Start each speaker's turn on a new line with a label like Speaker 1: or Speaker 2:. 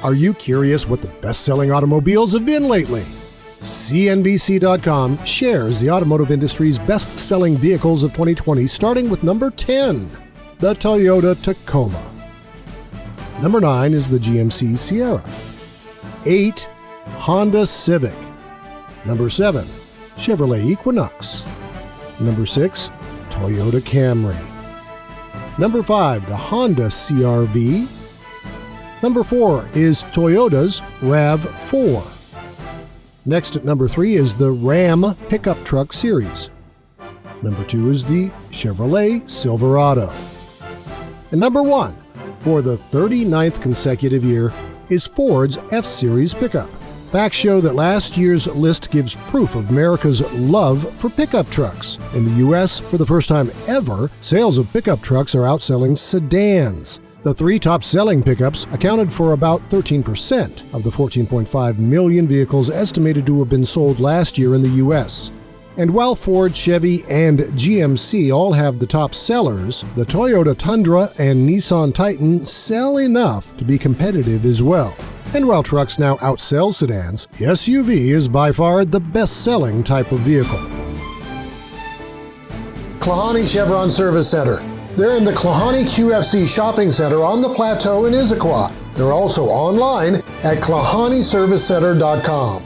Speaker 1: Are you curious what the best-selling automobiles have been lately? CNBC.com shares the automotive industry's best-selling vehicles of 2020, starting with number 10, the Toyota Tacoma. Number 9 is the GMC Sierra. 8, Honda Civic. Number 7, Chevrolet Equinox. Number 6, Toyota Camry. Number 5, the Honda CR-V. Number 4 is Toyota's RAV4. Next at number 3 is the Ram pickup truck series. Number 2 is the Chevrolet Silverado. And number 1, for the 39th consecutive year, is Ford's F-Series pickup. Facts show that last year's list gives proof of America's love for pickup trucks. In the U.S., for the first time ever, sales of pickup trucks are outselling sedans. The 3 top-selling pickups accounted for about 13% of the 14.5 million vehicles estimated to have been sold last year in the U.S. And while Ford, Chevy, and GMC all have the top sellers, the Toyota Tundra and Nissan Titan sell enough to be competitive as well. And while trucks now outsell sedans, the SUV is by far the best-selling type of vehicle. Klahanie Chevron Service Center. They're in the Klahanie QFC Shopping Center on the Plateau in Issaquah. They're also online at KlahanieServiceCenter.com.